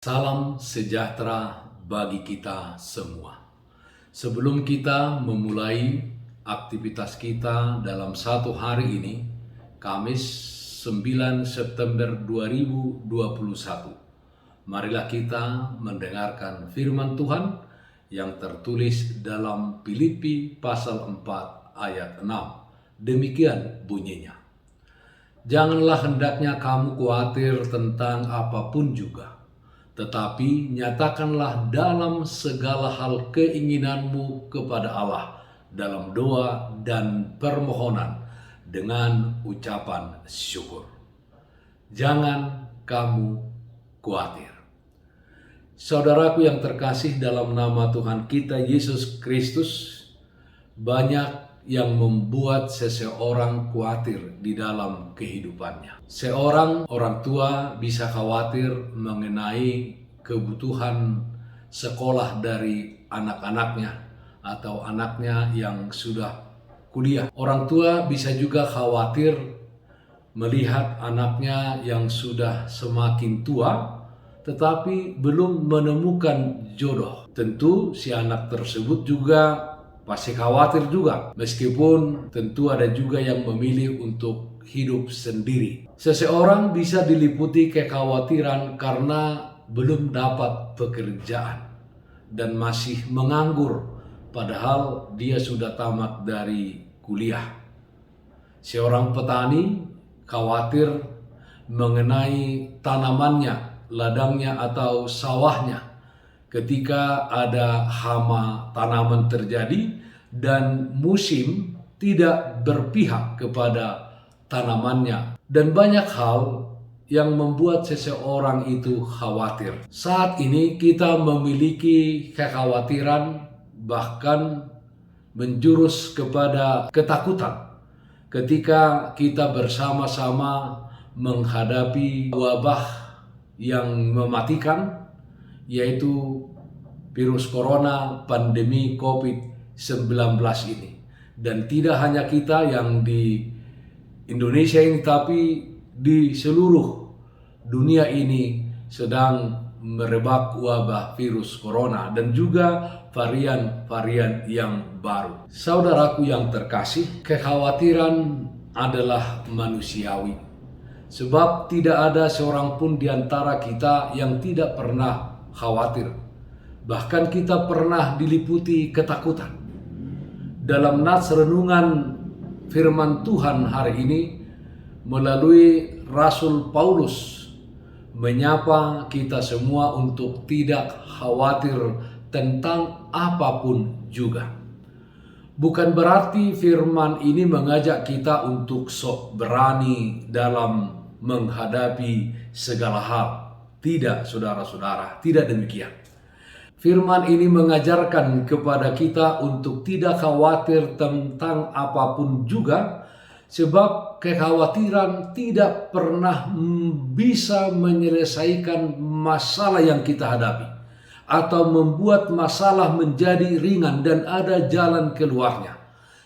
Salam sejahtera bagi kita semua. Sebelum kita memulai aktivitas kita dalam satu hari ini, Kamis 9 September 2021, marilah kita mendengarkan firman Tuhan yang tertulis dalam Filipi pasal 4 ayat 6. Demikian bunyinya. Janganlah hendaknya kamu khawatir tentang apapun juga, tetapi nyatakanlah dalam segala hal keinginanmu kepada Allah dalam doa dan permohonan dengan ucapan syukur. Jangan kamu khawatir. Saudaraku yang terkasih, dalam nama Tuhan kita Yesus Kristus, banyak yang membuat seseorang khawatir di dalam kehidupannya. Seorang orang tua bisa khawatir mengenai kebutuhan sekolah dari anak-anaknya atau anaknya yang sudah kuliah. Orang tua bisa juga khawatir melihat anaknya yang sudah semakin tua tetapi belum menemukan jodoh. Tentu si anak tersebut juga pasti khawatir juga, meskipun tentu ada juga yang memilih untuk hidup sendiri. Seseorang bisa diliputi kekhawatiran karena belum dapat pekerjaan dan masih menganggur, padahal dia sudah tamat dari kuliah. Seorang petani khawatir mengenai tanamannya, ladangnya atau sawahnya ketika ada hama tanaman terjadi dan musim tidak berpihak kepada tanamannya, dan banyak hal yang membuat seseorang itu khawatir. Saat ini kita memiliki kekhawatiran, bahkan menjurus kepada ketakutan ketika kita bersama-sama menghadapi wabah yang mematikan, yaitu virus corona, pandemi COVID-19 ini. Dan tidak hanya kita yang di Indonesia ini, tapi di seluruh dunia ini sedang merebak wabah virus corona dan juga varian-varian yang baru. Saudaraku yang terkasih, kekhawatiran adalah manusiawi. Sebab tidak ada seorang pun di antara kita yang tidak pernah khawatir. Bahkan kita pernah diliputi ketakutan. Dalam nats renungan firman Tuhan hari ini, melalui Rasul Paulus menyapa kita semua untuk tidak khawatir tentang apapun juga. Bukan berarti firman ini mengajak kita untuk sok berani dalam menghadapi segala hal. Tidak, saudara-saudara, tidak demikian. Firman ini mengajarkan kepada kita untuk tidak khawatir tentang apapun juga, sebab kekhawatiran tidak pernah bisa menyelesaikan masalah yang kita hadapi atau membuat masalah menjadi ringan dan ada jalan keluarnya.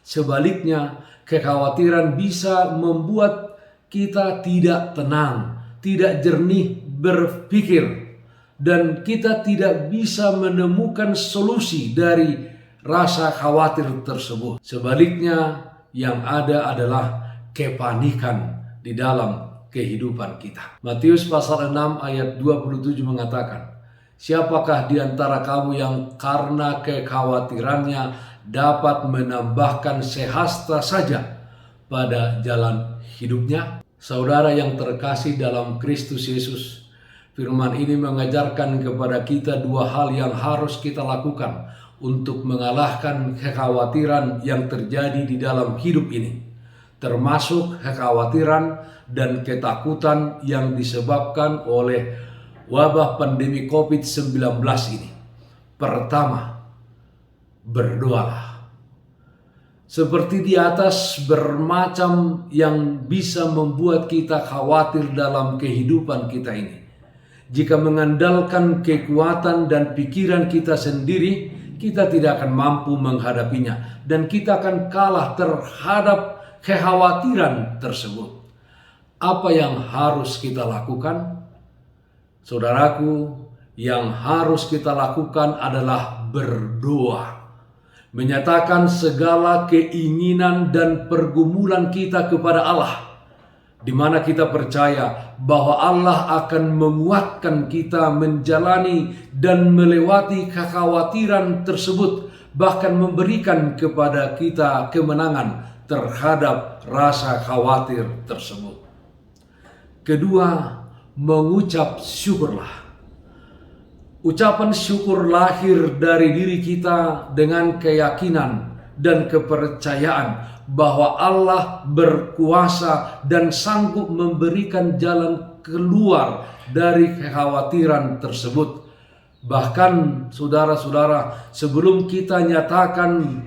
Sebaliknya, kekhawatiran bisa membuat kita tidak tenang, tidak jernih berpikir, dan kita tidak bisa menemukan solusi dari rasa khawatir tersebut. Sebaliknya, yang ada adalah kepanikan di dalam kehidupan kita. Matius pasal 6 ayat 27 mengatakan, "Siapakah di antara kamu yang karena kekhawatirannya dapat menambahkan sehasta saja pada jalan hidupnya?" Saudara yang terkasih dalam Kristus Yesus, firman ini mengajarkan kepada kita dua hal yang harus kita lakukan untuk mengalahkan kekhawatiran yang terjadi di dalam hidup ini, termasuk kekhawatiran dan ketakutan yang disebabkan oleh wabah pandemi COVID-19 ini. Pertama, berdoalah. Seperti di atas, bermacam yang bisa membuat kita khawatir dalam kehidupan kita ini. Jika mengandalkan kekuatan dan pikiran kita sendiri, kita tidak akan mampu menghadapinya dan kita akan kalah terhadap kekhawatiran tersebut. Apa yang harus kita lakukan? Saudaraku, Yang harus kita lakukan adalah berdoa. Menyatakan segala keinginan dan pergumulan kita kepada Allah, di mana kita percaya bahwa Allah akan menguatkan kita menjalani dan melewati kekhawatiran tersebut, bahkan memberikan kepada kita kemenangan terhadap rasa khawatir tersebut. Kedua, mengucap syukurlah. Ucapan syukur lahir dari diri kita dengan keyakinan dan kepercayaan bahwa Allah berkuasa dan sanggup memberikan jalan keluar dari kekhawatiran tersebut. Bahkan saudara-saudara, sebelum kita nyatakan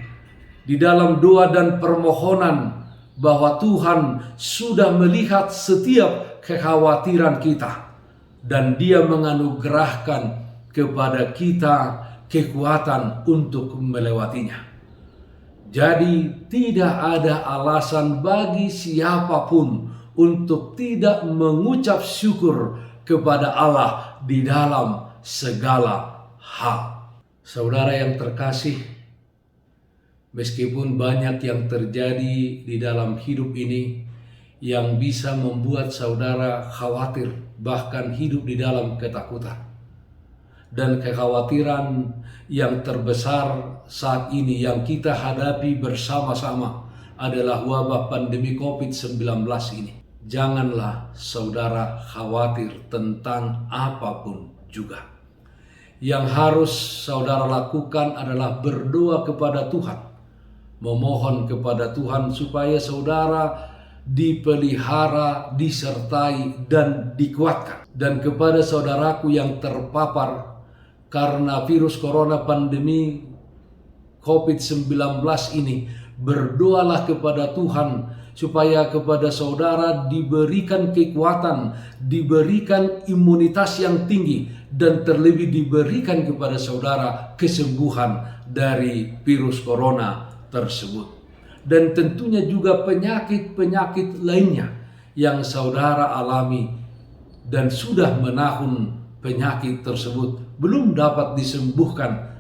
di dalam doa dan permohonan bahwa Tuhan sudah melihat setiap kekhawatiran kita dan Dia menganugerahkan kepada kita kekuatan untuk melewatinya. Jadi tidak ada alasan bagi siapapun untuk tidak mengucap syukur kepada Allah di dalam segala hal. Saudara yang terkasih, meskipun banyak yang terjadi di dalam hidup ini yang bisa membuat saudara khawatir, bahkan hidup di dalam ketakutan. Dan kekhawatiran yang terbesar saat ini yang kita hadapi bersama-sama adalah wabah pandemi COVID-19 ini. Janganlah saudara khawatir tentang apapun juga. Yang harus saudara lakukan adalah berdoa kepada Tuhan, memohon kepada Tuhan supaya saudara dipelihara, disertai, dan dikuatkan. Dan kepada saudaraku yang terpapar karena virus corona pandemi COVID-19 ini, berdoalah kepada Tuhan supaya kepada saudara diberikan kekuatan, diberikan imunitas yang tinggi, dan terlebih diberikan kepada saudara kesembuhan dari virus corona tersebut. Dan tentunya juga penyakit-penyakit lainnya yang saudara alami dan sudah menahun penyakit tersebut belum dapat disembuhkan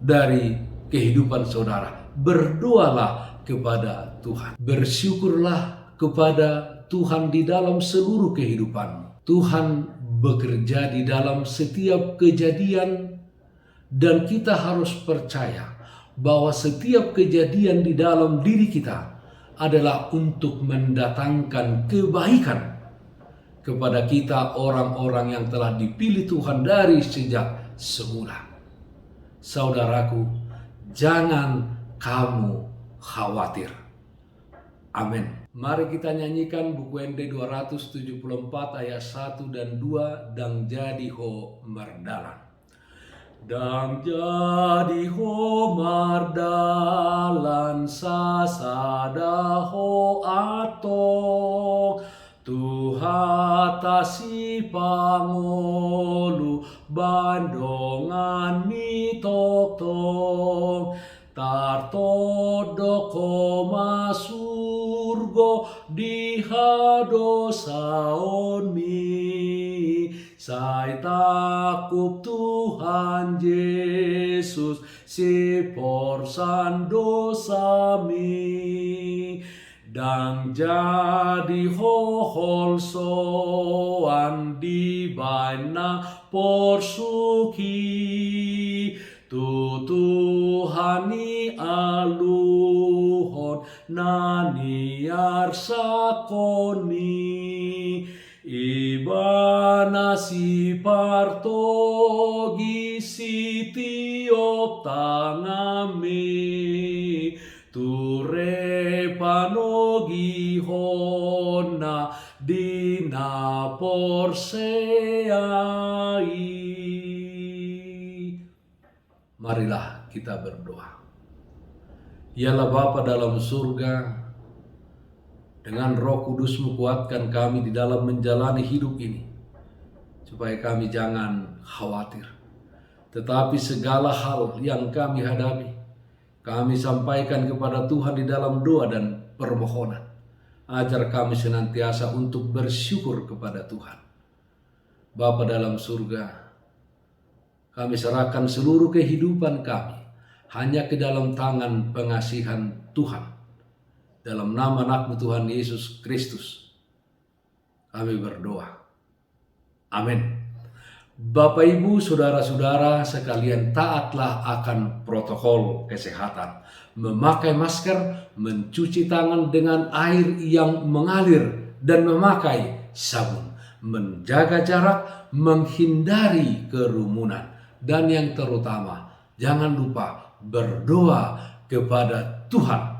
dari kehidupan saudara. Berdoalah kepada Tuhan. Bersyukurlah kepada Tuhan di dalam seluruh kehidupan. Tuhan bekerja di dalam setiap kejadian dan kita harus percaya bahwa setiap kejadian di dalam diri kita adalah untuk mendatangkan kebaikan kepada kita orang-orang yang telah dipilih Tuhan dari sejak semula. Saudaraku, jangan kamu khawatir. Amin. Mari kita nyanyikan buku ND 274 ayat 1 dan 2, Dang jadi ho mardalan. Dang jadi ho mardalan sasada ho atong Tuhan tasi pangolu bandongan mi totong tartodo koma surgo dihado saon mi sai takut Tuhan Yesus si porsan dosa mi. Dang jadi hohol soan di bana porsuki Tuhani aluhon naniar sakoni ibana si partogi si tiop tangami ture panogi hona dina porseai. Marilah kita berdoa. Yalah Bapa dalam surga, dengan Roh Kudus-Mu kuatkan kami di dalam menjalani hidup ini, supaya kami jangan khawatir. Tetapi segala hal yang kami hadapi, kami sampaikan kepada Tuhan di dalam doa dan permohonan. Ajar kami senantiasa untuk bersyukur kepada Tuhan. Bapa dalam surga, Kami serahkan seluruh kehidupan kami hanya ke dalam tangan pengasihan Tuhan. Dalam nama anak-Mu Tuhan Yesus Kristus, kami berdoa. Amin. Bapak, Ibu, saudara-saudara sekalian, taatlah akan protokol kesehatan. Memakai masker, mencuci tangan dengan air yang mengalir, dan memakai sabun. Menjaga jarak, menghindari kerumunan. Dan yang terutama, jangan lupa berdoa kepada Tuhan.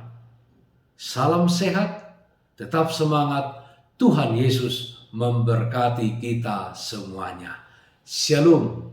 Salam sehat, tetap semangat. Tuhan Yesus memberkati kita semuanya. Shalom.